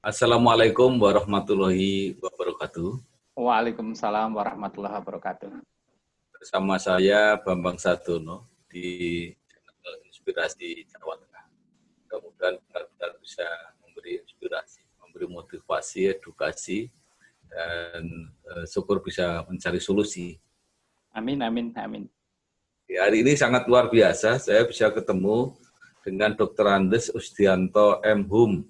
Assalamualaikum warahmatullahi wabarakatuh. Waalaikumsalam warahmatullahi wabarakatuh. Bersama saya Bambang Sadono di channel Inspirasi Jawa Tengah. Mudah-mudahan benar-benar bisa memberi inspirasi, memberi motivasi, edukasi, dan syukur bisa mencari solusi. Amin, amin, amin. Hari ini sangat luar biasa, saya bisa ketemu dengan Dr. Andes Usdianto M. Hum,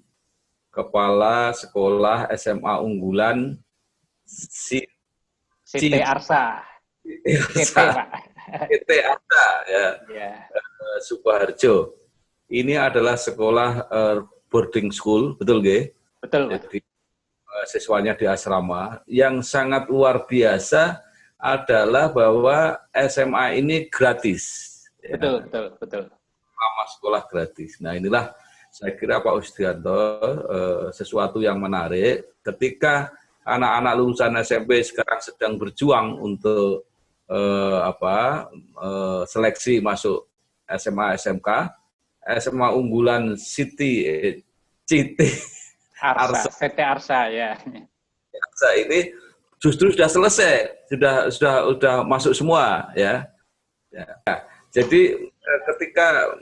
Kepala Sekolah SMA Unggulan CT Arsa. CT, Pak. CT Arsa, ya. Sukoharjo. Ini adalah sekolah boarding school, betul nggih? Betul, Pak. Jadi siswanya di asrama. Yang sangat luar biasa adalah bahwa SMA ini gratis. Betul, betul, betul. Selama sekolah gratis. Nah, inilah saya kira Pak Usdianto sesuatu yang menarik ketika anak-anak lulusan SMP sekarang sedang berjuang untuk seleksi masuk SMA SMK, SMA unggulan CT Arsa, CT Arsa, ya. Arsa ini justru sudah selesai, sudah masuk semua, ya. Jadi ketika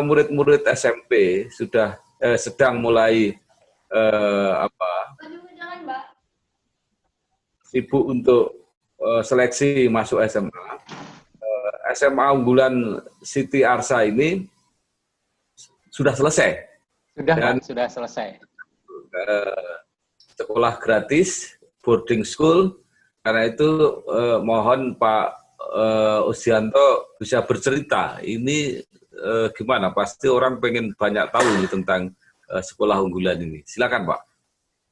murid-murid SMP sudah sedang mulai sibuk untuk seleksi masuk SMA, SMA unggulan Siti Arsa ini sudah selesai. Sudah, dan Pak, sudah selesai. Sekolah gratis, boarding school. Karena itu mohon Pak Usdianto bisa bercerita. Ini gimana? Pasti orang pengen banyak tahu tentang sekolah unggulan ini. Silakan Pak.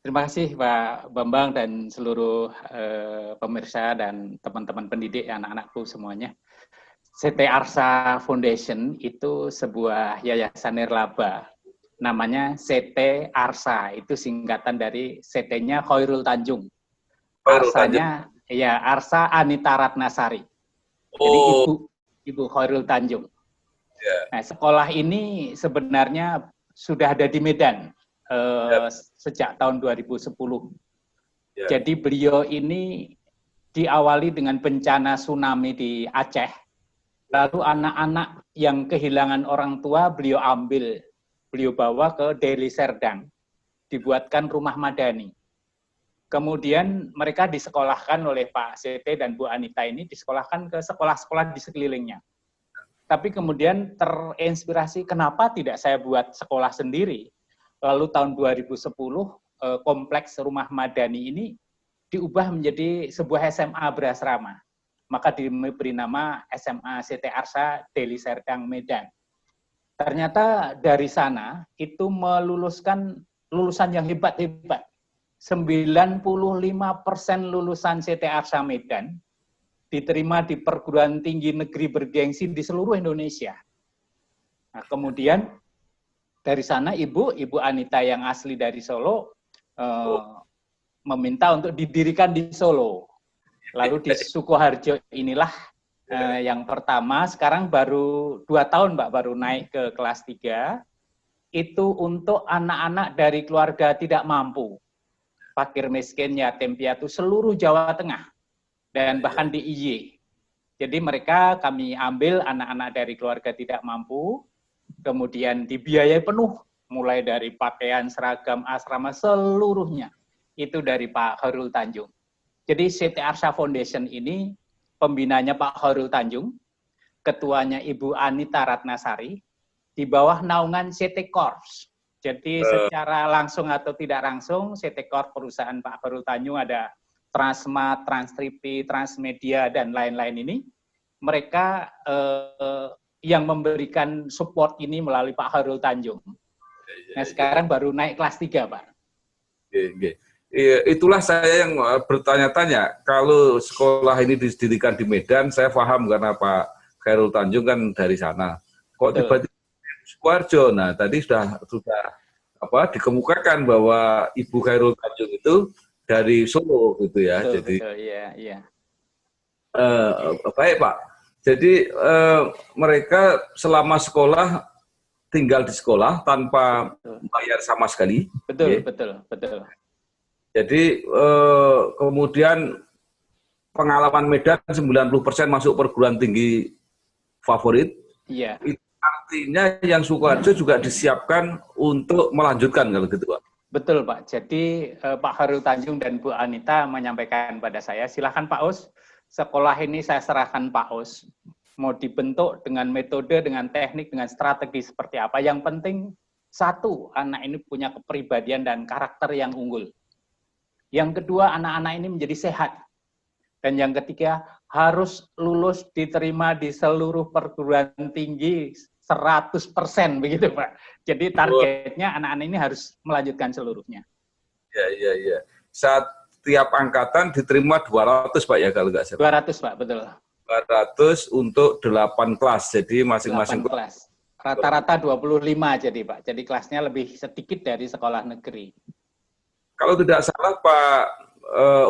Terima kasih Pak Bambang dan seluruh pemirsa dan teman-teman pendidik, anak-anakku semuanya. CT Arsa Foundation itu sebuah yayasan nirlaba. Namanya CT Arsa, itu singkatan dari CT-nya Khairul Tanjung. Arsanya, ya, Arsa Anita Ratnasari. Jadi Ibu Khairul Tanjung. Nah, sekolah ini sebenarnya sudah ada di Medan sejak tahun 2010. Jadi beliau ini diawali dengan bencana tsunami di Aceh. Lalu anak-anak yang kehilangan orang tua beliau ambil, beliau bawa ke Deli Serdang, dibuatkan rumah madani. Kemudian mereka disekolahkan oleh Pak CT dan Bu Anita ini, disekolahkan ke sekolah-sekolah di sekelilingnya. Tapi kemudian terinspirasi, kenapa tidak saya buat sekolah sendiri? Lalu tahun 2010, kompleks rumah madani ini diubah menjadi sebuah SMA berasrama. Maka diberi nama SMA CT Arsa Deli Serdang Medan. Ternyata dari sana itu meluluskan lulusan yang hebat-hebat. 95% lulusan CT Arsa Medan diterima di perguruan tinggi negeri bergengsi di seluruh Indonesia. Nah, kemudian dari sana Ibu Anita yang asli dari Solo meminta untuk didirikan di Solo. Lalu di Sukoharjo inilah yang pertama, sekarang baru 2 tahun Mbak, baru naik ke kelas 3. Itu untuk anak-anak dari keluarga tidak mampu. Fakir miskin, yatim piatu seluruh Jawa Tengah dan bahkan di IY. Jadi mereka kami ambil anak-anak dari keluarga tidak mampu, kemudian dibiayai penuh, mulai dari pakaian, seragam, asrama, seluruhnya. Itu dari Pak Khairul Tanjung. Jadi CT Arsa Foundation ini pembinanya Pak Khairul Tanjung, ketuanya Ibu Anita Ratnasari, di bawah naungan CT Corps. Jadi secara langsung atau tidak langsung, CT Corp perusahaan Pak Khairul Tanjung ada Transmart, Transtripi, Transmedia, dan lain-lain ini. Mereka yang memberikan support ini melalui Pak Khairul Tanjung. Nah sekarang baru naik kelas 3, Pak. Itulah saya yang bertanya-tanya. Kalau sekolah ini didirikan di Medan, saya paham karena Pak Khairul Tanjung kan dari sana. Kok tiba-tiba Sukoharjo? Nah, tadi sudah dikemukakan bahwa Ibu Khairul Tanjung itu dari Solo gitu ya. Betul, jadi betul, iya. Baik Pak. Jadi mereka selama sekolah tinggal di sekolah tanpa bayar sama sekali. Betul, Ya. betul. Jadi kemudian pengalaman Medan 90% masuk perguruan tinggi favorit. Iya. Itu artinya yang Sukoharjo juga disiapkan untuk melanjutkan kalau gitu, Pak. Betul, Pak. Jadi Pak Hairul Tanjung dan Bu Anita menyampaikan pada saya, silakan Pak Us, sekolah ini saya serahkan Pak Us. Mau dibentuk dengan metode, dengan teknik, dengan strategi seperti apa. Yang penting, satu, anak ini punya kepribadian dan karakter yang unggul. Yang kedua, anak-anak ini menjadi sehat. Dan yang ketiga, harus lulus diterima di seluruh perguruan tinggi 100%, begitu Pak. Jadi targetnya anak-anak ini harus melanjutkan seluruhnya. Iya. Setiap angkatan diterima 200, Pak, ya kalau nggak salah. 200, Pak, betul. 200 untuk 8 kelas, jadi masing-masing 8 kelas. Rata-rata 25 jadi Pak, jadi kelasnya lebih sedikit dari sekolah negeri. Kalau tidak salah Pak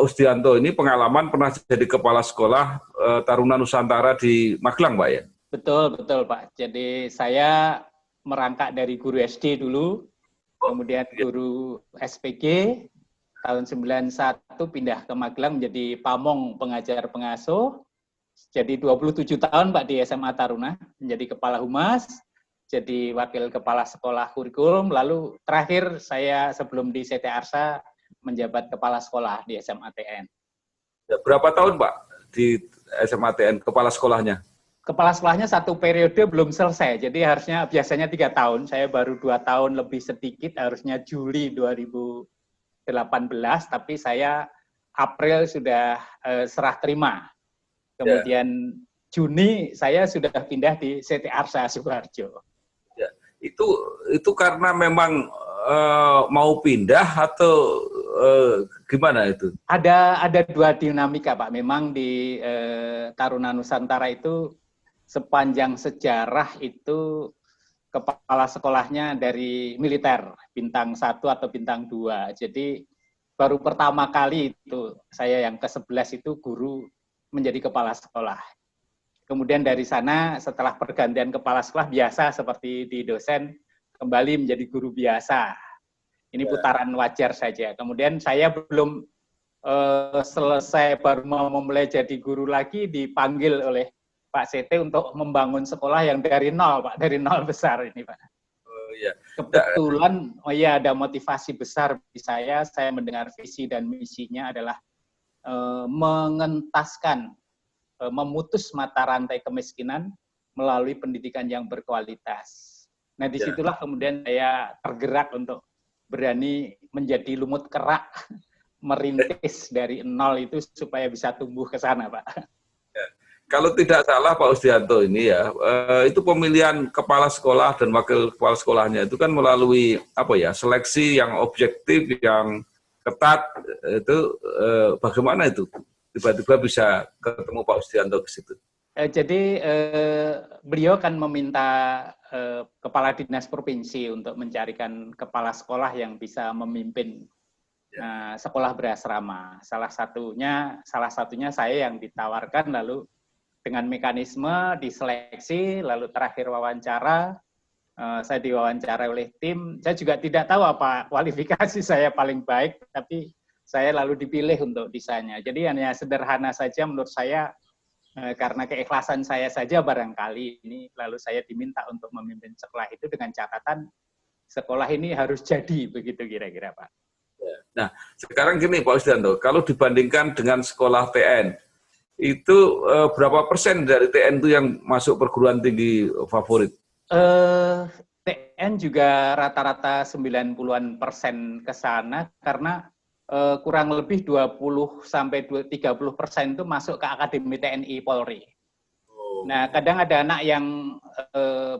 Usdianto ini pengalaman pernah jadi kepala sekolah Taruna Nusantara di Magelang, Pak, ya? Betul Pak, jadi saya merangkak dari guru SD dulu, kemudian guru SPG, tahun 91 pindah ke Magelang menjadi pamong pengajar pengasuh. Jadi 27 tahun Pak di SMA Taruna, menjadi kepala humas, jadi wakil kepala sekolah kurikulum, lalu terakhir saya sebelum di CT Arsa menjabat kepala sekolah di SMA TN. Berapa tahun Pak di SMA TN kepala sekolahnya? Kepala sekolahnya satu periode belum selesai, jadi harusnya biasanya 3 tahun, saya baru 2 tahun lebih sedikit, harusnya Juli 2018, tapi saya April sudah serah terima. Kemudian Juni saya sudah pindah di CT Arsa Sukoharjo. Ya, itu karena memang mau pindah atau gimana itu? Ada 2 dinamika Pak. Memang di Taruna Nusantara itu sepanjang sejarah itu kepala sekolahnya dari militer, bintang 1 atau bintang 2. Jadi baru pertama kali itu saya yang ke-11 itu guru menjadi kepala sekolah. Kemudian dari sana setelah pergantian kepala sekolah biasa seperti di dosen kembali menjadi guru biasa. Ini putaran wajar saja. Kemudian saya belum selesai baru mau memulai jadi guru lagi dipanggil oleh Pak CT untuk membangun sekolah yang dari nol, Pak, dari nol besar ini, Pak. Kebetulan ada motivasi besar di saya mendengar visi dan misinya adalah mengentaskan, memutus mata rantai kemiskinan melalui pendidikan yang berkualitas. Nah, disitulah kemudian saya tergerak untuk berani menjadi lumut kerak, merintis dari nol itu supaya bisa tumbuh ke sana, Pak. Kalau tidak salah Pak Usdianto ini ya, itu pemilihan kepala sekolah dan wakil kepala sekolahnya itu kan melalui seleksi yang objektif, yang ketat. Itu bagaimana itu tiba-tiba bisa ketemu Pak Usdianto ke situ? Jadi beliau kan meminta kepala dinas provinsi untuk mencarikan kepala sekolah yang bisa memimpin sekolah berasrama. Salah satunya saya yang ditawarkan, lalu dengan mekanisme diseleksi, lalu terakhir wawancara, saya diwawancara oleh tim. Saya juga tidak tahu apa kualifikasi saya paling baik, tapi saya lalu dipilih untuk desainnya. Jadi hanya sederhana saja menurut saya, karena keikhlasan saya saja barangkali ini, lalu saya diminta untuk memimpin sekolah itu dengan catatan sekolah ini harus jadi, begitu kira-kira Pak. Nah, sekarang gini Pak Usdianto, kalau dibandingkan dengan sekolah TN, itu berapa persen dari TN itu yang masuk perguruan tinggi favorit? TN juga rata-rata 90-an% ke sana, karena kurang lebih 20-30% itu masuk ke Akademi TNI Polri. Nah, kadang ada anak yang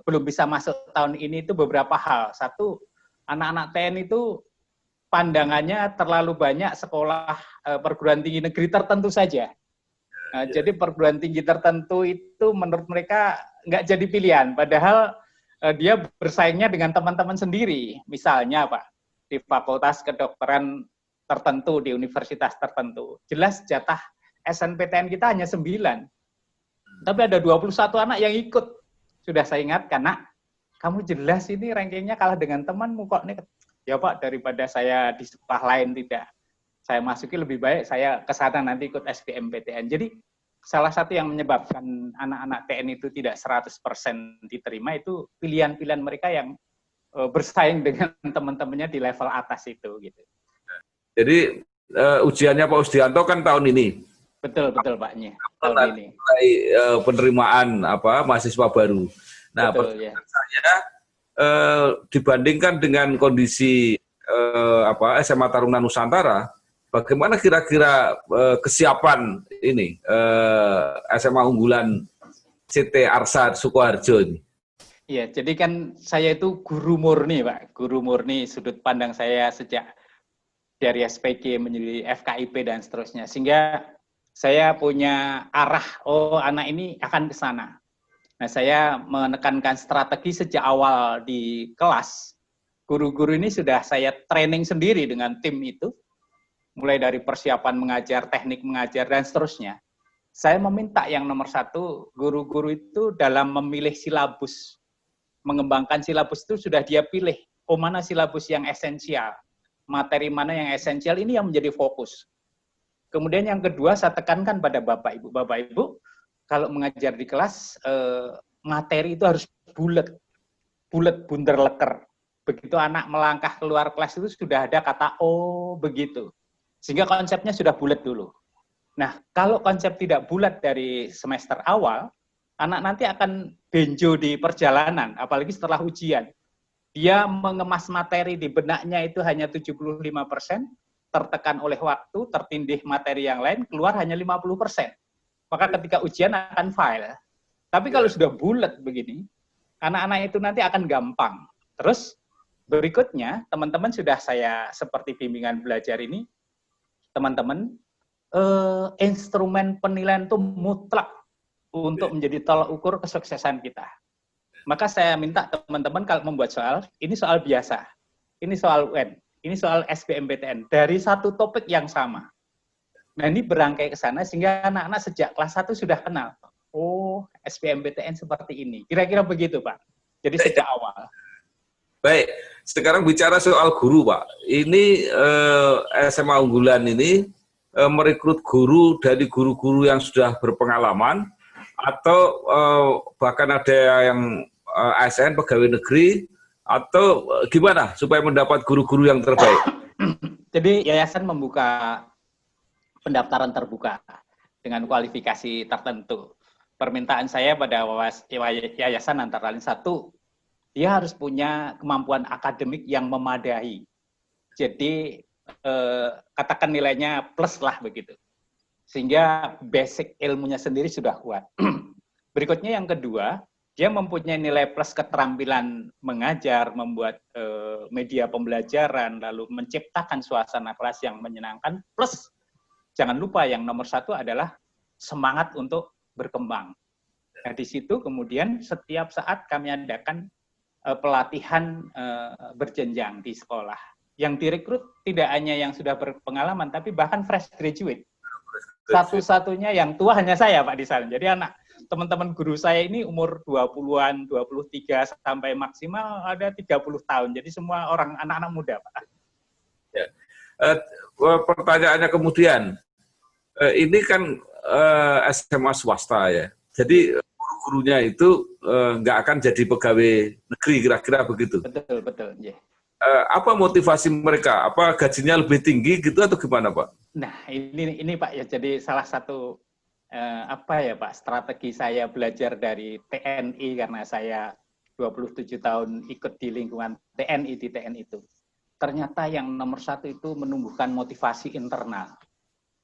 belum bisa masuk tahun ini itu beberapa hal. Satu, anak-anak TNI itu pandangannya terlalu banyak sekolah perguruan tinggi negeri tertentu saja. Jadi perguruan tinggi tertentu itu menurut mereka nggak jadi pilihan, padahal dia bersaingnya dengan teman-teman sendiri. Misalnya Pak, di fakultas kedokteran tertentu, di universitas tertentu. Jelas jatah SNPTN kita hanya 9. Tapi ada 21 anak yang ikut. Sudah saya ingatkan, Nak, kamu jelas ini rankingnya kalah dengan temanmu kok nih. Ya Pak, daripada saya di sekolah lain tidak saya masuki, lebih baik saya ke sana nanti ikut SBMPTN. Jadi salah satu yang menyebabkan anak-anak TN itu tidak 100% diterima itu pilihan-pilihan mereka yang bersaing dengan teman-temannya di level atas itu gitu. Jadi ujiannya Pak Usdianto kan tahun ini. Betul Paknya. Tahun ini. Penerimaan mahasiswa baru. Nah, betul, ya. Saya dibandingkan dengan kondisi SMA Taruna Nusantara, bagaimana kira-kira kesiapan ini SMA unggulan CT Arsa Sukoharjo ini? Iya, jadi kan saya itu guru murni, Pak. Guru murni, sudut pandang saya sejak dari SPG menjadi FKIP dan seterusnya. Sehingga saya punya arah, oh anak ini akan ke sana. Nah, saya menekankan strategi sejak awal di kelas. Guru-guru ini sudah saya training sendiri dengan tim itu, mulai dari persiapan mengajar, teknik mengajar, dan seterusnya. Saya meminta yang nomor satu, guru-guru itu dalam memilih silabus, mengembangkan silabus itu sudah dia pilih, oh mana silabus yang esensial, materi mana yang esensial, ini yang menjadi fokus. Kemudian yang kedua, saya tekankan pada Bapak Ibu, kalau mengajar di kelas, materi itu harus bulat, bundar leker. Begitu anak melangkah keluar kelas itu sudah ada kata, oh begitu. Sehingga konsepnya sudah bulat dulu. Nah, kalau konsep tidak bulat dari semester awal, anak nanti akan benjo di perjalanan, apalagi setelah ujian. Dia mengemas materi di benaknya itu hanya 75%, tertekan oleh waktu, tertindih materi yang lain, keluar hanya 50%. Maka ketika ujian akan fail. Tapi kalau sudah bulat begini, anak-anak itu nanti akan gampang. Terus berikutnya, teman-teman sudah saya seperti bimbingan belajar ini, teman-teman, instrumen penilaian itu mutlak untuk menjadi tolak ukur kesuksesan kita. Maka saya minta teman-teman kalau membuat soal, ini soal biasa, ini soal UN, ini soal SBMPTN, dari satu topik yang sama. Nah, ini berangkai ke sana sehingga anak-anak sejak kelas 1 sudah kenal. Oh, SBMPTN seperti ini. Kira-kira begitu, Pak. Jadi sejak awal. Baik, sekarang bicara soal guru, Pak. Ini SMA unggulan ini merekrut guru dari guru-guru yang sudah berpengalaman atau bahkan ada yang ASN, pegawai negeri, atau gimana supaya mendapat guru-guru yang terbaik? Jadi yayasan membuka pendaftaran terbuka dengan kualifikasi tertentu. Permintaan saya pada yayasan antara lain satu, dia harus punya kemampuan akademik yang memadai. Jadi katakan nilainya plus lah begitu. Sehingga basic ilmunya sendiri sudah kuat. Berikutnya yang kedua, dia mempunyai nilai plus keterampilan mengajar, membuat media pembelajaran, lalu menciptakan suasana kelas yang menyenangkan, plus jangan lupa yang nomor satu adalah semangat untuk berkembang. Nah, di situ kemudian setiap saat kami adakan pelatihan berjenjang di sekolah. Yang direkrut tidak hanya yang sudah berpengalaman, tapi bahkan fresh graduate. Satu-satunya yang tua hanya saya, Pak, di sana. Jadi anak teman-teman guru saya ini umur 20-an, 23 sampai maksimal ada 30 tahun. Jadi semua orang anak-anak muda, Pak. Ya. Pertanyaannya kemudian, ini kan SMA swasta ya, jadi guru-gurunya itu nggak akan jadi pegawai negeri, kira-kira begitu. Betul, yeah. Apa motivasi mereka? Apa gajinya lebih tinggi gitu atau gimana, Pak? Nah, ini Pak ya, jadi salah satu Pak, strategi saya belajar dari TNI karena saya 27 tahun ikut di lingkungan TNI di TNI itu. Ternyata yang nomor satu itu menumbuhkan motivasi internal.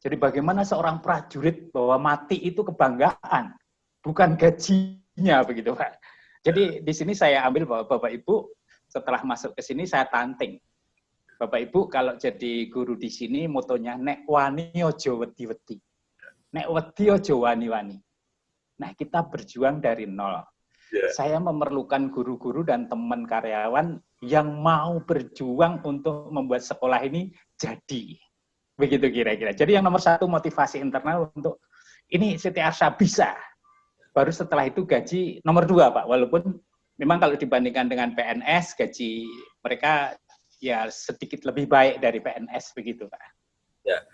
Jadi bagaimana seorang prajurit bahwa mati itu kebanggaan, bukan gajinya begitu, Pak. Jadi di sini saya ambil bahwa Bapak Ibu setelah masuk ke sini saya tantang. Bapak Ibu kalau jadi guru di sini motonya nek wani ojo wedi-wedi. Nek wedi ojo wani-wani. Nah, kita berjuang dari nol. Yeah. Saya memerlukan guru-guru dan teman karyawan yang mau berjuang untuk membuat sekolah ini jadi. Begitu kira-kira. Jadi yang nomor satu motivasi internal untuk ini CT Arsa bisa. Baru setelah itu gaji nomor dua, Pak. Walaupun memang kalau dibandingkan dengan PNS, gaji mereka ya sedikit lebih baik dari PNS begitu, Pak. Ya.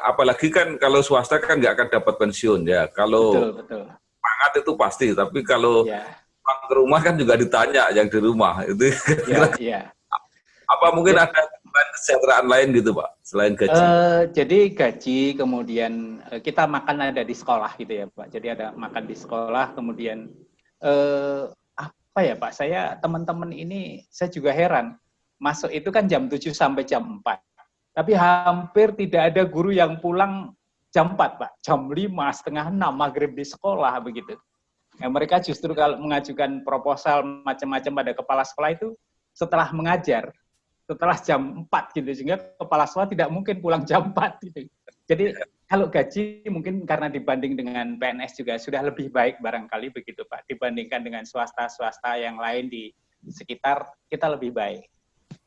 Apalagi kan kalau swasta kan nggak akan dapat pensiun ya. Kalau Betul, betul. semangat itu pasti, tapi kalau Ya, pulang ke rumah kan juga ditanya yang di rumah itu. ya, ya. Apa mungkin ada kesejahteraan lain gitu Pak selain gaji? Jadi gaji, kemudian kita makan ada di sekolah gitu ya Pak. Jadi ada makan di sekolah, kemudian apa ya Pak, teman-teman ini saya juga heran. Masuk itu kan jam 7 sampai jam 4. Tapi hampir tidak ada guru yang pulang jam 4 Pak. Jam 5, setengah 6, maghrib di sekolah begitu. Ya, mereka justru kalau mengajukan proposal macam-macam pada kepala sekolah itu setelah mengajar. Setelah jam 4 gitu, sehingga kepala sekolah tidak mungkin pulang jam 4 gitu. Jadi kalau gaji mungkin karena dibanding dengan PNS juga sudah lebih baik barangkali begitu Pak, dibandingkan dengan swasta-swasta yang lain di sekitar kita lebih baik.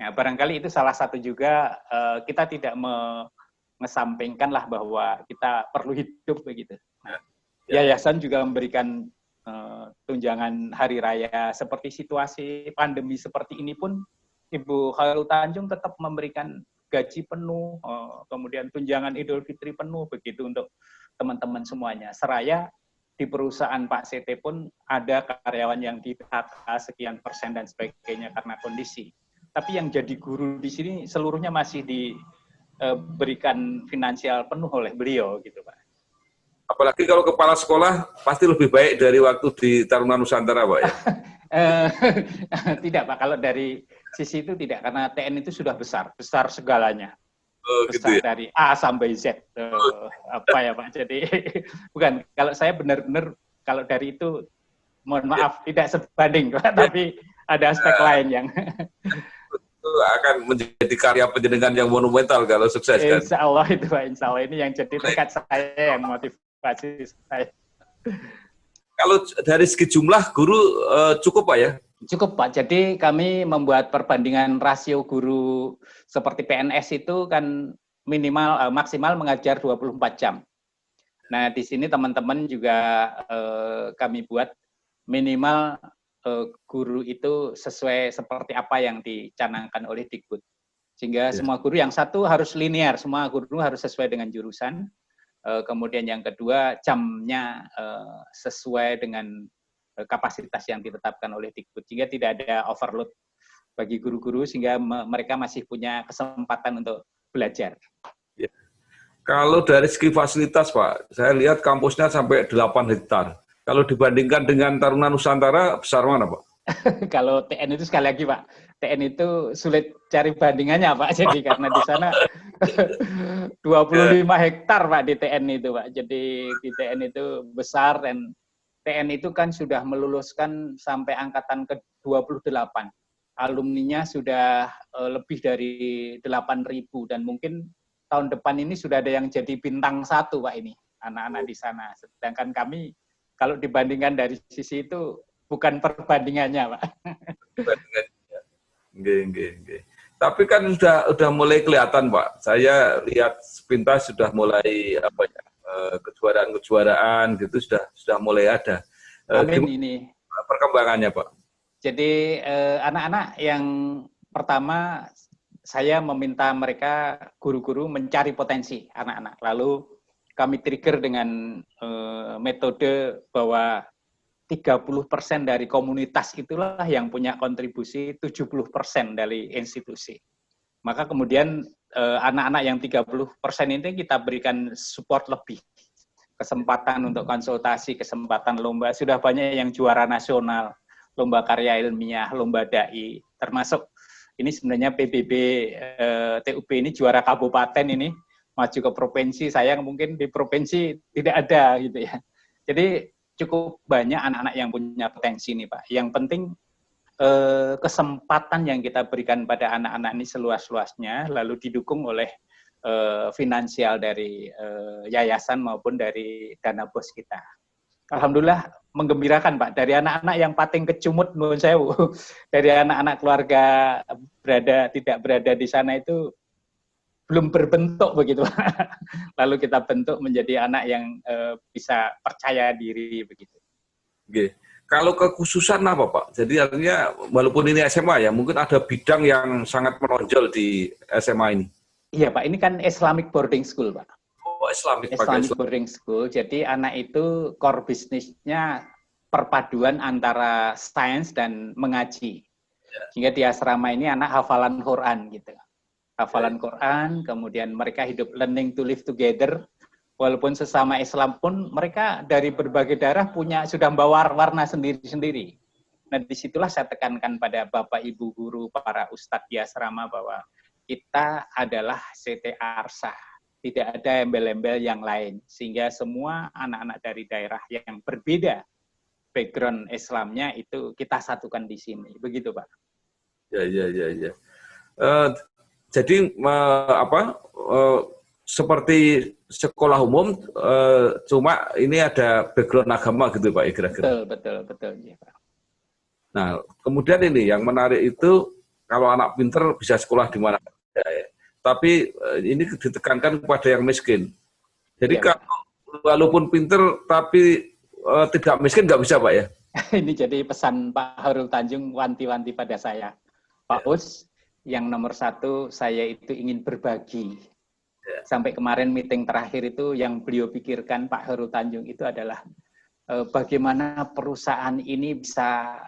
Nah, barangkali itu salah satu juga kita tidak mengesampingkan lah bahwa kita perlu hidup begitu. Nah, yayasan juga memberikan tunjangan hari raya seperti situasi pandemi seperti ini pun Ibu Khairul Tanjung tetap memberikan gaji penuh, kemudian tunjangan Idul Fitri penuh begitu untuk teman-teman semuanya. Seraya di perusahaan Pak CT pun ada karyawan yang di PHK sekian persen dan sebagainya karena kondisi. Tapi yang jadi guru di sini seluruhnya masih diberikan finansial penuh oleh beliau gitu Pak. Apalagi kalau kepala sekolah pasti lebih baik dari waktu di Taruna Nusantara Pak ya? Tidak Pak, kalau dari sisi itu tidak, karena TN itu sudah besar segalanya. Gitu Besar ya? dari A sampai Z. Apa ya Pak, jadi bukan, kalau saya benar-benar, kalau dari itu, mohon maaf, tidak sebanding, tapi ada aspek lain yang Itu akan menjadi karya penjenengan yang monumental kalau sukses kan? insya Allah itu Pak, insya Allah ini yang jadi tekad saya, yang motivasi saya. Kalau dari segi jumlah guru cukup Pak ya? Cukup Pak, jadi kami membuat perbandingan rasio guru seperti PNS itu kan minimal maksimal mengajar 24 jam. Nah, di sini teman-teman juga kami buat minimal guru itu sesuai seperti apa yang dicanangkan oleh Dikbud. Sehingga semua guru, yang satu harus linear, semua guru harus sesuai dengan jurusan. Kemudian yang kedua jamnya sesuai dengan kapasitas yang ditetapkan oleh Dikbud, sehingga tidak ada overload bagi guru-guru, sehingga mereka masih punya kesempatan untuk belajar. Ya. Kalau dari segi fasilitas Pak, saya lihat kampusnya sampai 8 hektar. Kalau dibandingkan dengan Taruna Nusantara, besar mana Pak? Kalau TN itu sekali lagi Pak, TN itu sulit cari bandingannya Pak, jadi karena di sana 25 hektar Pak di TN itu Pak, jadi di TN itu besar, dan TN itu kan sudah meluluskan sampai angkatan ke-28. Alumninya sudah lebih dari 8.000, dan mungkin tahun depan ini sudah ada yang jadi bintang 1 Pak ini, anak-anak di sana. Sedangkan kami kalau dibandingkan dari sisi itu bukan perbandingannya Pak. Nggih. Tapi kan sudah mulai kelihatan Pak. Saya lihat sepintas sudah mulai apa ya, kejuaraan-kejuaraan gitu sudah mulai ada. Amin Gimana ini. perkembangannya Pak? Jadi anak-anak yang pertama, saya meminta mereka, guru-guru, mencari potensi anak-anak. Lalu kami trigger dengan metode bahwa 30% dari komunitas itulah yang punya kontribusi 70% dari institusi. Maka kemudian anak-anak yang 30% ini kita berikan support lebih. Kesempatan untuk konsultasi, kesempatan lomba, sudah banyak yang juara nasional, lomba karya ilmiah, lomba dai, termasuk ini sebenarnya PBB TUB ini juara kabupaten ini, maju ke provinsi, sayang mungkin di provinsi tidak ada gitu ya. Jadi cukup banyak anak-anak yang punya potensi nih Pak. Yang penting kesempatan yang kita berikan pada anak-anak ini seluas-luasnya, lalu didukung oleh finansial dari yayasan maupun dari dana bos kita. Alhamdulillah menggembirakan Pak, dari anak-anak yang pating kecumut nuwun sewu, dari anak-anak keluarga tidak berada di sana itu belum berbentuk begitu. Lalu kita bentuk menjadi anak yang bisa percaya diri begitu. Oke. Kalau kekhususan apa Pak? Jadi artinya walaupun ini SMA ya, mungkin ada bidang yang sangat menonjol di SMA ini. Iya Pak, ini kan Islamic boarding school Pak. Oh, Islamik pakai Islamic Islam. boarding school, jadi anak itu core bisnisnya perpaduan antara sains dan mengaji. Sehingga di asrama ini anak hafalan Quran gitu. Hafalan Quran, kemudian mereka hidup learning to live together. Walaupun sesama Islam pun mereka dari berbagai daerah sudah membawa warna sendiri-sendiri. Nah, disitulah saya tekankan pada Bapak Ibu guru, para ustadz di asrama bahwa kita adalah CT Arsa. Tidak ada embel-embel yang lain. Sehingga semua anak-anak dari daerah yang berbeda background Islamnya itu kita satukan di sini. Begitu, Pak. Ya. Jadi seperti sekolah umum, cuma ini ada background agama gitu Pak, kira-kira. Betul. Ya, Pak. Nah, kemudian ini yang menarik itu kalau anak pinter bisa sekolah di mana saja ya. Tapi ini ditekankan kepada yang miskin. Jadi Ya, kalau walaupun pinter tapi tidak miskin nggak bisa Pak ya? Ini jadi pesan Pak Hairul Tanjung wanti-wanti pada saya. Pak Us, yang nomor satu saya itu ingin berbagi. Sampai kemarin meeting terakhir itu yang beliau pikirkan Pak Hairul Tanjung itu adalah bagaimana perusahaan ini bisa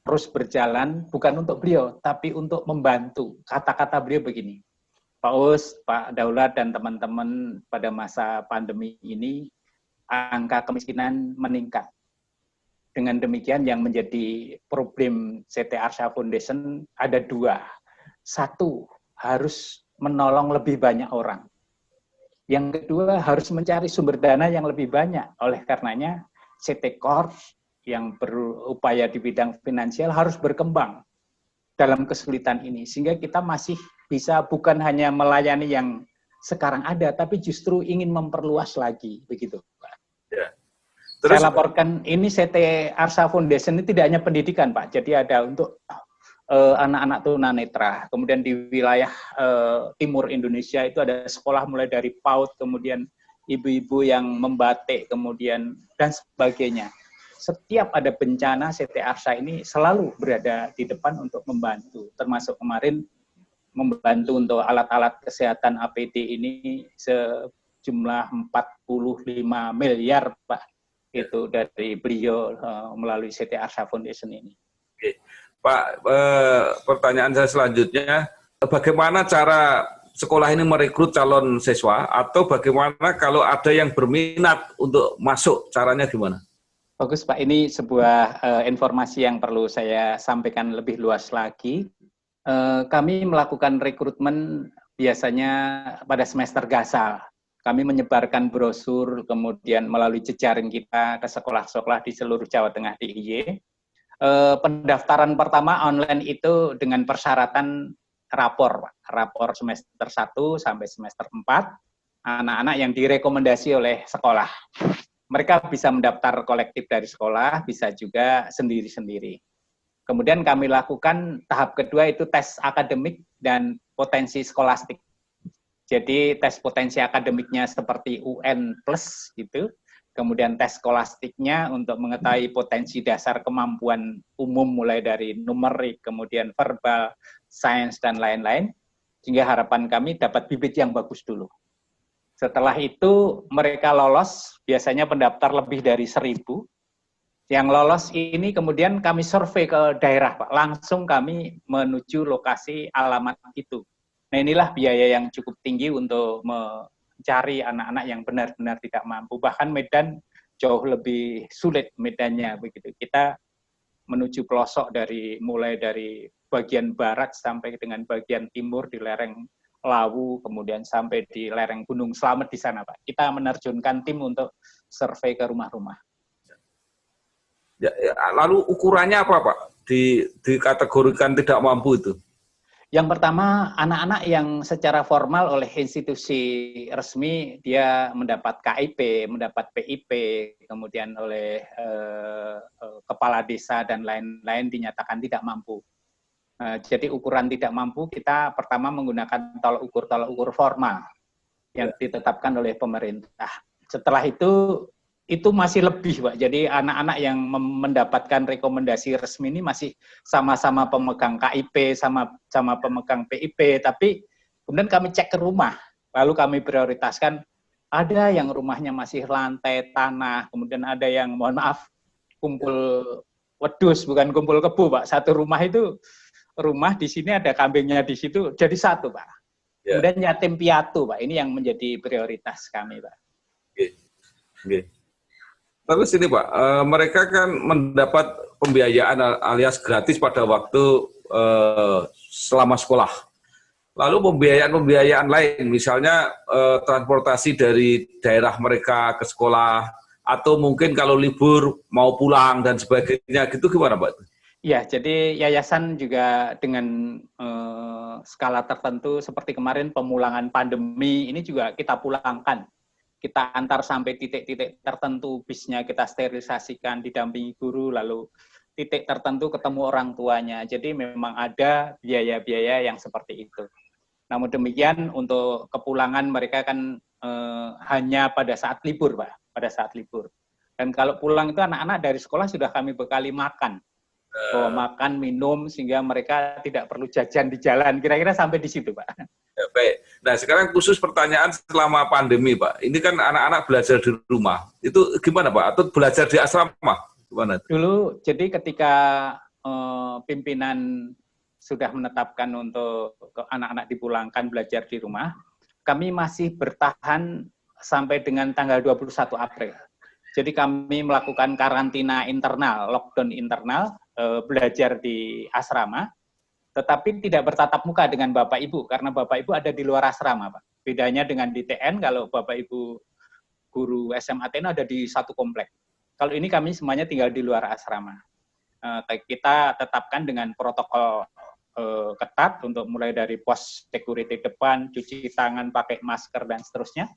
terus berjalan bukan untuk beliau, tapi untuk membantu. Kata-kata beliau begini, Pak Us, Pak Daulat, dan teman-teman pada masa pandemi ini, angka kemiskinan meningkat. Dengan demikian yang menjadi problem CT Arsa Foundation ada dua. Satu, harus menolong lebih banyak orang. Yang kedua, harus mencari sumber dana yang lebih banyak. Oleh karenanya, CT Corp yang berupaya di bidang finansial harus berkembang dalam kesulitan ini. Sehingga kita masih bisa bukan hanya melayani yang sekarang ada, tapi justru ingin memperluas lagi. Begitu, Pak. Ya. Terus, saya laporkan ini CT Arsa Foundation ini tidak hanya pendidikan, Pak. Jadi ada untuk anak-anak tunanetra. Kemudian di wilayah timur Indonesia itu ada sekolah mulai dari PAUD, kemudian ibu-ibu yang membatik, kemudian dan sebagainya. Setiap ada bencana, CT Arsa ini selalu berada di depan untuk membantu. Termasuk kemarin membantu untuk alat-alat kesehatan APD ini sejumlah 45 miliar, Pak. Itu dari beliau melalui CT Arsa Foundation ini. Oke. Pak, pertanyaan saya selanjutnya, bagaimana cara sekolah ini merekrut calon siswa, atau bagaimana kalau ada yang berminat untuk masuk, caranya gimana? Bagus Pak, ini sebuah informasi yang perlu saya sampaikan lebih luas lagi. Kami melakukan rekrutmen biasanya pada semester gasal. Kami menyebarkan brosur, kemudian melalui jejaring kita ke sekolah-sekolah di seluruh Jawa Tengah DIY. Pendaftaran pertama online itu dengan persyaratan rapor semester 1 sampai semester 4, anak-anak yang direkomendasi oleh sekolah. Mereka bisa mendaftar kolektif dari sekolah, bisa juga sendiri-sendiri. Kemudian kami lakukan tahap kedua itu tes akademik dan potensi skolastik. Jadi tes potensi akademiknya seperti UN plus gitu. Kemudian tes skolastiknya untuk mengetahui potensi dasar kemampuan umum mulai dari numerik, kemudian verbal, sains, dan lain-lain. Sehingga harapan kami dapat bibit yang bagus dulu. Setelah itu mereka lolos, biasanya pendaftar lebih dari 1.000. Yang lolos ini kemudian kami survei ke daerah, Pak. Langsung kami menuju lokasi alamat itu. Nah inilah biaya yang cukup tinggi untuk mencari anak-anak yang benar-benar tidak mampu. Bahkan Medan jauh lebih sulit medannya begitu. Kita menuju pelosok mulai dari bagian barat sampai dengan bagian timur di lereng Lawu, kemudian sampai di lereng Gunung Slamet di sana, Pak. Kita menerjunkan tim untuk survei ke rumah-rumah. Ya, lalu ukurannya apa, Pak? Dikategorikan tidak mampu itu? Yang pertama, anak-anak yang secara formal oleh institusi resmi, dia mendapat KIP, mendapat PIP, kemudian oleh kepala desa dan lain-lain dinyatakan tidak mampu. Jadi ukuran tidak mampu kita pertama menggunakan tolak ukur formal yang ditetapkan oleh pemerintah. Setelah itu itu masih lebih, Pak. Jadi anak-anak yang mendapatkan rekomendasi resmi ini masih sama-sama pemegang KIP, sama pemegang PIP, tapi kemudian kami cek ke rumah, lalu kami prioritaskan, ada yang rumahnya masih lantai tanah, kemudian ada yang, mohon maaf, kumpul wedus, bukan kumpul kebu, Pak. Satu rumah itu, rumah di sini ada kambingnya di situ, jadi satu, Pak. Kemudian yatim piatu, Pak. Ini yang menjadi prioritas kami, Pak. Oke. Oke. Terus ini Pak, mereka kan mendapat pembiayaan alias gratis pada waktu selama sekolah. Lalu pembiayaan lain, misalnya transportasi dari daerah mereka ke sekolah, atau mungkin kalau libur mau pulang dan sebagainya, gitu gimana Pak? Ya, jadi yayasan juga dengan skala tertentu seperti kemarin pemulangan pandemi ini juga kita pulangkan. Kita antar sampai titik-titik tertentu, bisnya kita sterilisasikan, didampingi guru, lalu titik tertentu ketemu orang tuanya. Jadi memang ada biaya-biaya yang seperti itu. Namun demikian untuk kepulangan mereka kan hanya pada saat libur, Pak, pada saat libur. Dan kalau pulang itu anak-anak dari sekolah sudah kami bekali makan. Makan, minum, sehingga mereka tidak perlu jajan di jalan. Kira-kira sampai di situ, Pak. Ya, baik. Nah, sekarang khusus pertanyaan selama pandemi, Pak. Ini kan anak-anak belajar di rumah. Itu gimana, Pak? Atau belajar di asrama? Gimana? Dulu, jadi ketika pimpinan sudah menetapkan untuk anak-anak dipulangkan belajar di rumah, kami masih bertahan sampai dengan tanggal 21 April. Jadi kami melakukan karantina internal, lockdown internal, belajar di asrama, tetapi tidak bertatap muka dengan Bapak Ibu, karena Bapak Ibu ada di luar asrama, Pak. Bedanya dengan di TN, kalau Bapak Ibu guru SMA TN ada di satu komplek. Kalau ini kami semuanya tinggal di luar asrama. Kita tetapkan dengan protokol ketat, untuk mulai dari pos security depan, cuci tangan, pakai masker, dan seterusnya.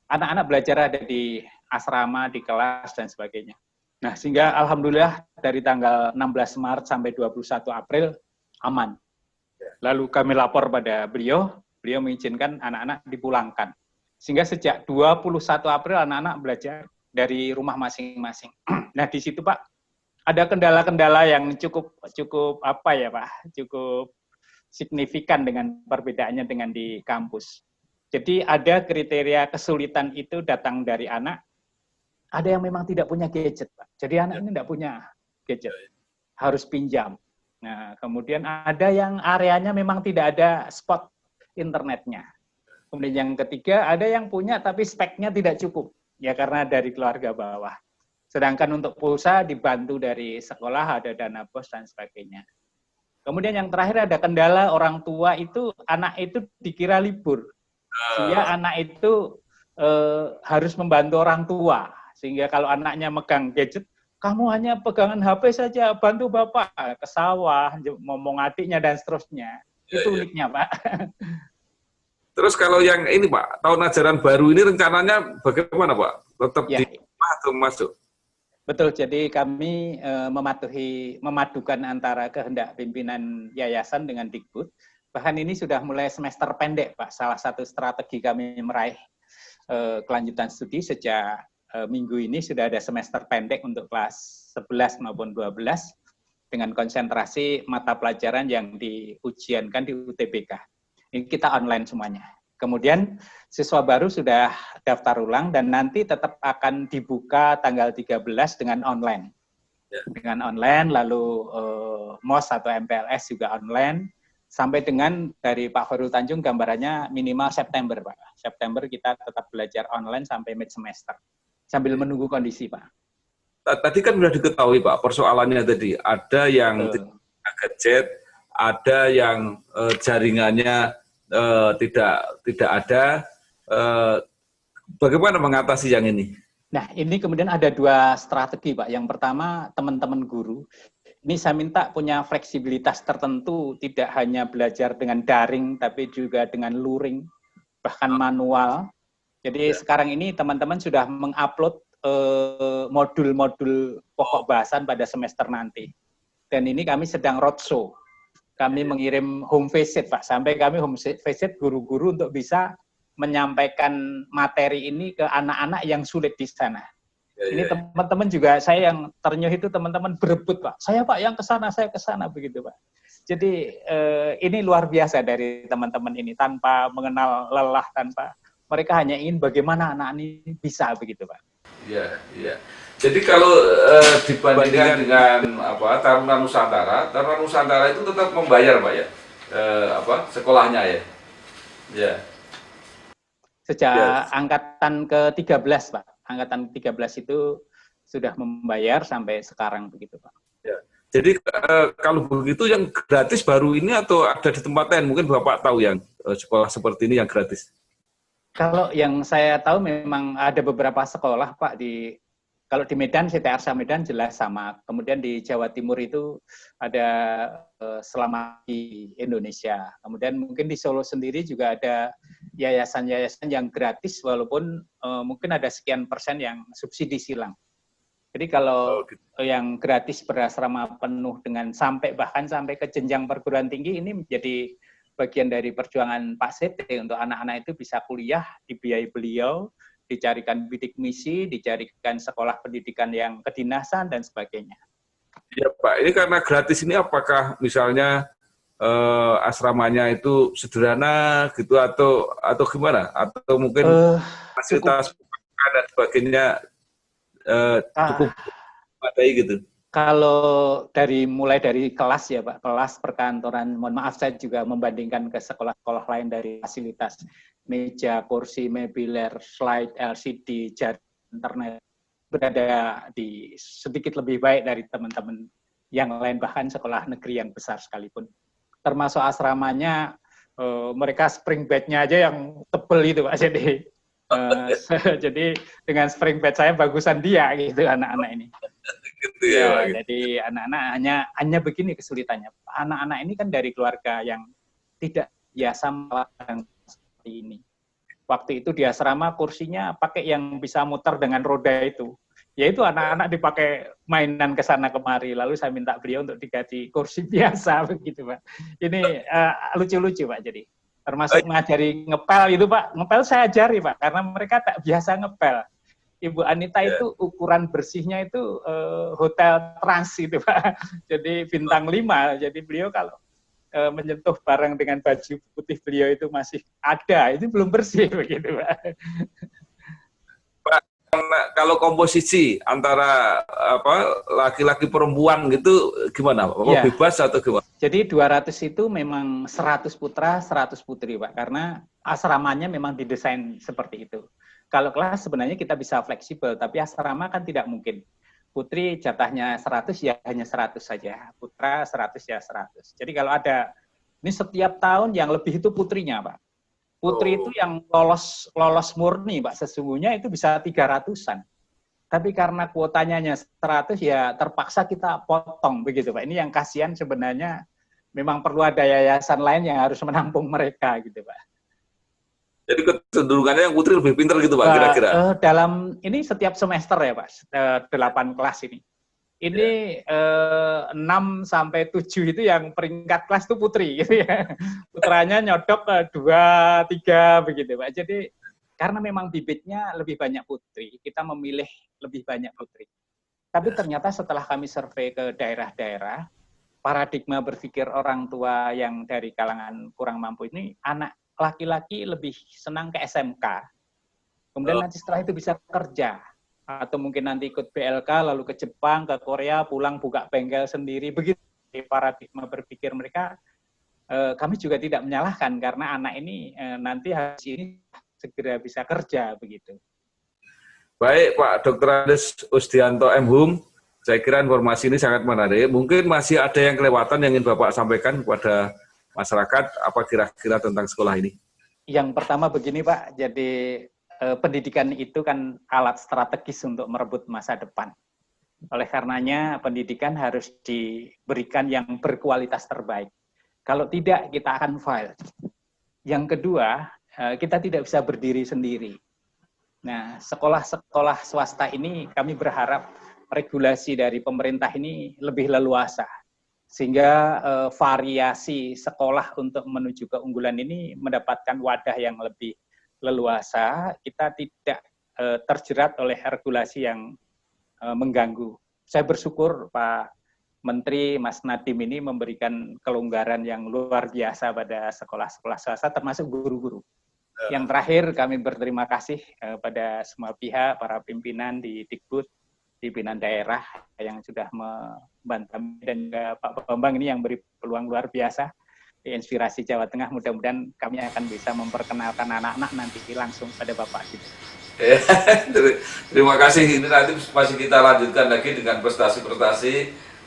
Anak-anak belajar ada di asrama, di kelas, dan sebagainya. Nah, sehingga alhamdulillah dari tanggal 16 Maret sampai 21 April aman. Lalu kami lapor pada beliau mengizinkan anak-anak dipulangkan. Sehingga sejak 21 April anak-anak belajar dari rumah masing-masing. Nah, di situ Pak, ada kendala-kendala yang cukup apa ya Pak, cukup signifikan dengan perbedaannya dengan di kampus. Jadi ada kriteria kesulitan itu datang dari anak. Ada yang memang tidak punya gadget, Pak. Jadi anak ini tidak punya gadget, harus pinjam. Nah, kemudian ada yang areanya memang tidak ada spot internetnya. Kemudian yang ketiga, ada yang punya tapi speknya tidak cukup, ya karena dari keluarga bawah. Sedangkan untuk pulsa dibantu dari sekolah, ada dana bos dan sebagainya. Kemudian yang terakhir ada kendala orang tua itu, anak itu dikira libur. Sehingga anak itu harus membantu orang tua. Sehingga kalau anaknya megang gadget, kamu hanya pegangan HP saja, bantu Bapak ke sawah, ngomong adiknya, dan seterusnya. Itu uniknya, Pak. Terus kalau yang ini, Pak, tahun ajaran baru ini rencananya bagaimana, Pak? Tetap Ya. di rumah atau masuk? Betul, jadi kami memadukan antara kehendak pimpinan yayasan dengan Dikbud. Bahkan ini sudah mulai semester pendek, Pak. Salah satu strategi kami meraih kelanjutan studi sejak minggu ini sudah ada semester pendek untuk kelas 11 maupun 12 dengan konsentrasi mata pelajaran yang diujiankan di UTBK. Ini kita online semuanya. Kemudian siswa baru sudah daftar ulang dan nanti tetap akan dibuka tanggal 13 dengan online. Dengan online, lalu MOS atau MPLS juga online, sampai dengan dari Pak Khairul Tanjung gambarannya minimal September, Pak. September kita tetap belajar online sampai mid semester, sambil menunggu kondisi, Pak. Tadi kan sudah diketahui, Pak, persoalannya tadi. Ada yang tidak gadget, ada yang jaringannya tidak ada. Bagaimana mengatasi yang ini? Nah, ini kemudian ada dua strategi, Pak. Yang pertama, teman-teman guru, ini saya minta punya fleksibilitas tertentu, tidak hanya belajar dengan daring, tapi juga dengan luring, bahkan manual. Jadi sekarang ini teman-teman sudah mengupload modul-modul pokok bahasan pada semester nanti. Dan ini kami sedang roadshow. Kami mengirim home visit, Pak. Sampai kami home visit guru-guru untuk bisa menyampaikan materi ini ke anak-anak yang sulit di sana. Ya, Ini ya, ya. teman-teman juga, saya yang ternyuh itu teman-teman berebut, Pak. Saya Pak yang ke sana, saya ke sana, begitu Pak. Jadi ini luar biasa dari teman-teman ini, tanpa mengenal lelah, tanpa, mereka hanya ingin bagaimana anak ini bisa, begitu Pak. Iya, iya. Jadi kalau dibandingkan dengan apa Taruna Nusantara itu tetap membayar, Pak ya, sekolahnya ya. Ya, ya, Sejak angkatan ke-13, Pak. Angkatan 13 itu sudah membayar sampai sekarang, begitu Pak. ya. Jadi kalau begitu yang gratis baru ini atau ada di tempat lain? Mungkin Bapak tahu yang sekolah seperti ini yang gratis. Kalau yang saya tahu memang ada beberapa sekolah, Pak, kalau di Medan, CT Arsa Medan jelas sama. Kemudian di Jawa Timur itu ada Selamat di Indonesia. Kemudian mungkin di Solo sendiri juga ada yayasan-yayasan yang gratis, walaupun mungkin ada sekian persen yang subsidi silang. Jadi kalau Oh, gitu. yang gratis berasrama penuh dengan bahkan sampai ke jenjang perguruan tinggi, ini menjadi bagian dari perjuangan Pak Sete untuk anak-anak itu bisa kuliah, dibiayai beliau, dicarikan bidik misi, dicarikan sekolah pendidikan yang kedinasan, dan sebagainya. Ya Pak, ini karena gratis ini apakah misalnya asramanya itu sederhana gitu atau gimana? Atau mungkin Cukup fasilitas dan sebagainya cukup memadai gitu? kalau mulai dari kelas ya Pak, kelas perkantoran, mohon maaf saya juga membandingkan ke sekolah-sekolah lain dari fasilitas meja, kursi, mobiler, slide, LCD, jaringan internet, berada di sedikit lebih baik dari teman-teman yang lain, bahkan sekolah negeri yang besar sekalipun. Termasuk asramanya, mereka spring bed-nya aja yang tebel itu Pak, jadi dengan spring bed saya bagusan dia gitu anak-anak ini. Gitu ya Pak. Ya, jadi anak-anak hanya begini kesulitannya. Anak-anak ini kan dari keluarga yang tidak biasa melakukan seperti ini. Waktu itu di asrama kursinya pakai yang bisa muter dengan roda itu. Yaitu anak-anak dipakai mainan ke sana kemari. Lalu saya minta beliau untuk diganti kursi biasa begitu, Pak. Ini lucu-lucu, Pak. Jadi termasuk mengajari ngepel itu, Pak. Ngepel saya ajari, Pak, karena mereka tak biasa ngepel. Ibu Anita itu ukuran bersihnya itu hotel Trans itu Pak. Jadi bintang 5. Jadi beliau kalau menyentuh barang dengan baju putih beliau itu masih ada, itu belum bersih begitu Pak. Pak, kalau komposisi antara laki-laki perempuan gitu gimana? Apa Ya, bebas atau gimana? jadi 200 itu memang 100 putra, 100 putri Pak, karena asramanya memang didesain seperti itu. Kalau kelas sebenarnya kita bisa fleksibel, tapi asrama kan tidak mungkin. Putri jatahnya 100 ya hanya 100 saja, putra 100 ya 100. Jadi kalau ada, ini setiap tahun yang lebih itu putrinya Pak. Putri itu yang lolos murni Pak, sesungguhnya itu bisa 300-an. Tapi karena kuotanya hanya 100 ya terpaksa kita potong begitu Pak. Ini yang kasihan sebenarnya, memang perlu ada yayasan lain yang harus menampung mereka gitu Pak. Jadi kecenderungannya yang putri lebih pintar gitu Pak kira-kira? Dalam ini setiap semester ya Pak, 8 kelas ini. Ini 6 sampai 7 itu yang peringkat kelas itu putri gitu ya. Putranya nyodok 2, 3 begitu Pak. Jadi karena memang bibitnya lebih banyak putri, kita memilih lebih banyak putri. Tapi ternyata setelah kami survei ke daerah-daerah, paradigma berpikir orang tua yang dari kalangan kurang mampu ini, anak laki-laki lebih senang ke SMK. Kemudian nanti setelah itu bisa kerja. Atau mungkin nanti ikut BLK, lalu ke Jepang, ke Korea, pulang buka bengkel sendiri. Begitu paradigma berpikir mereka. Kami juga tidak menyalahkan, karena anak ini nanti harus ini segera bisa kerja begitu. Baik Pak Dr. Andes Usdianto M.Hum, saya kira informasi ini sangat menarik. Mungkin masih ada yang kelewatan yang ingin Bapak sampaikan kepada masyarakat, apa kira-kira tentang sekolah ini? Yang pertama begini Pak, jadi pendidikan itu kan alat strategis untuk merebut masa depan. Oleh karenanya pendidikan harus diberikan yang berkualitas terbaik. Kalau tidak kita akan fail. Yang kedua, kita tidak bisa berdiri sendiri. Nah, sekolah-sekolah swasta ini kami berharap regulasi dari pemerintah ini lebih leluasa, sehingga variasi sekolah untuk menuju keunggulan ini mendapatkan wadah yang lebih leluasa. Kita tidak terjerat oleh regulasi yang mengganggu. Saya bersyukur Pak Menteri Mas Nadiem ini memberikan kelonggaran yang luar biasa pada sekolah-sekolah swasta termasuk guru-guru. Yang terakhir kami berterima kasih pada semua pihak, para pimpinan di Dikbud, pimpinan daerah yang sudah membantu, dan juga Pak Bambang ini yang beri peluang luar biasa di Inspirasi Jawa Tengah. Mudah-mudahan kami akan bisa memperkenalkan anak-anak nanti langsung pada Bapak gitu. Terima kasih. Ini nanti masih kita lanjutkan lagi dengan prestasi-prestasi.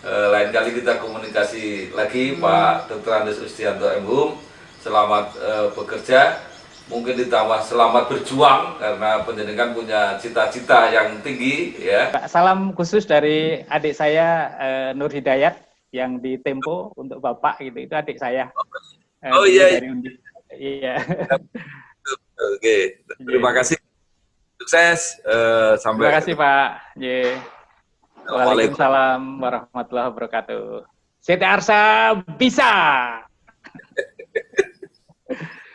Lain kali kita komunikasi lagi, Pak Dr. Andes Ustianto MHum. Selamat bekerja. Mungkin ditambah selamat berjuang karena pendidikan punya cita-cita yang tinggi, ya. Salam khusus dari adik saya Nur Hidayat yang di Tempo untuk Bapak gitu. Itu adik saya. Oh iya. Dari Undi. Iya. Oke. Terima kasih. Sukses. Sampai. Terima kasih Pak. Waalaikumsalam warahmatullahi wabarakatuh. CT Arsa bisa.